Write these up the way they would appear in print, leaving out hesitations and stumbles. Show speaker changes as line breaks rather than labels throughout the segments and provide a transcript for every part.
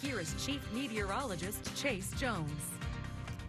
Here is Chief Meteorologist Chase Jones.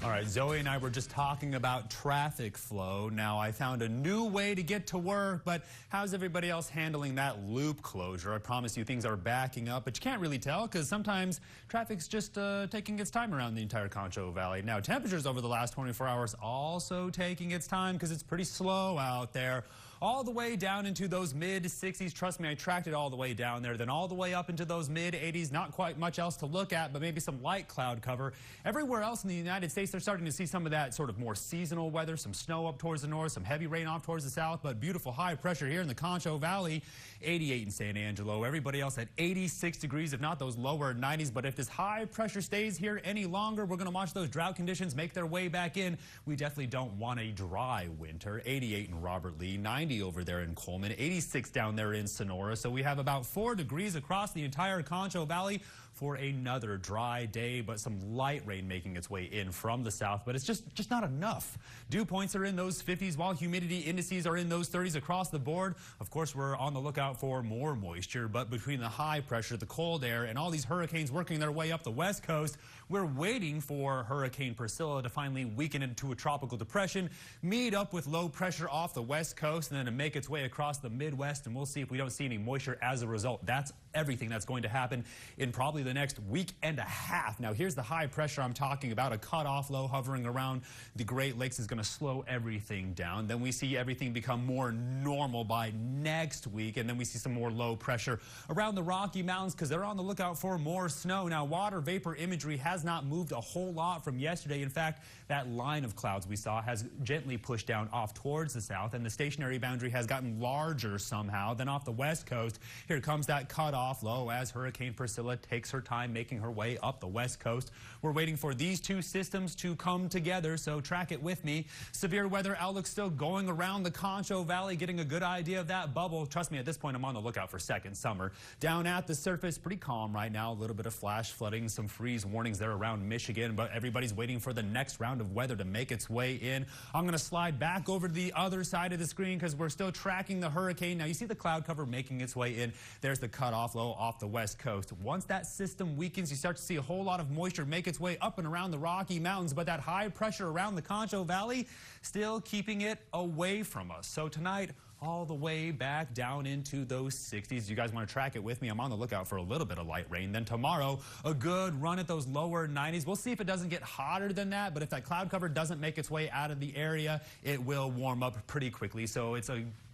All right, Zoe and I were just talking about traffic flow. Now, I found a new way to get to work, but how's everybody else handling that loop closure? I promise you things are backing up, but you can't really tell because sometimes traffic's just taking its time around the entire Concho Valley. Now, temperatures over the last 24 hours also taking its time because it's pretty slow out there. All the way down into those mid-60s. Trust me, I tracked it all the way down there. Then all the way up into those mid-80s. Not quite much else to look at, but maybe some light cloud cover. Everywhere else in the United States, they're starting to see some of that sort of more seasonal weather. Some snow up towards the north, some heavy rain off towards the south, but beautiful high pressure here in the Concho Valley. 88 in San Angelo. Everybody else at 86 degrees, if not those lower 90s. But if this high pressure stays here any longer, we're going to watch those drought conditions make their way back in. We definitely don't want a dry winter. 88 in Robert Lee, 90 over there in Coleman, 86 down there in Sonora. So we have about 4 degrees across the entire Concho Valley for another dry day, but some light rain making its way in from the south, but it's just not enough. Dew points are in those 50s while humidity indices are in those 30s across the board. Of course, we're on the lookout for more moisture, but between the high pressure, the cold air, and all these hurricanes working their way up the west coast, we're waiting for Hurricane Priscilla to finally weaken into a tropical depression, meet up with low pressure off the west coast, and then to make its way across the Midwest, and we'll see if we don't see any moisture as a result. That's everything that's going to happen in probably the next week and a half. Now, here's the high pressure I'm talking about. A cutoff low hovering around the Great Lakes is going to slow everything down. Then we see everything become more normal by next week, and then we see some more low pressure around the Rocky Mountains because they're on the lookout for more snow. Now, water vapor imagery has not moved a whole lot from yesterday. In fact, that line of clouds we saw has gently pushed down off towards the south, and the stationary boundary has gotten larger somehow. Then off the west coast, here comes that cutoff low as Hurricane Priscilla takes her time making her way up the west coast. We're waiting for these two systems to come together, so track it with me. Severe weather outlook still going around the Concho Valley, getting a good idea of that bubble. Trust me, at this point, I'm on the lookout for second summer. Down at the surface, pretty calm right now. A little bit of flash flooding, some freeze warnings there around Michigan, but everybody's waiting for the next round of weather to make its way in. I'm going to slide back over to the other side of the screen because we're still tracking the hurricane. Now, you see the cloud cover making its way in. There's the cutoff low off the west coast. Once that system weakens, you start to see a whole lot of moisture make its way up and around the Rocky Mountains, but that high pressure around the Concho Valley still keeping it away from us. So tonight, all the way back down into those 60s. You guys want to track it with me? I'm on the lookout for a little bit of light rain. Then tomorrow, a good run at those lower 90s. We'll see if it doesn't get hotter than that, but if that cloud cover doesn't make its way out of the area, it will warm up pretty quickly. So it's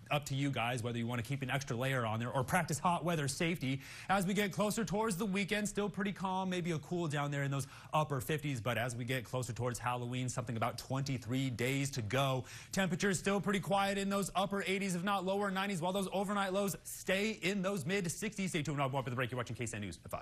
up to you guys whether you want to keep an extra layer on there or practice hot weather safety. As we get closer towards the weekend, still pretty calm, maybe a cool down there in those upper 50s, but as we get closer towards Halloween, something about 23 days to go. Temperatures still pretty quiet in those upper 80s, if not lower 90s, while those overnight lows stay in those mid 60s. Stay tuned. I'll go up at the break. You're watching KSAN News at 5.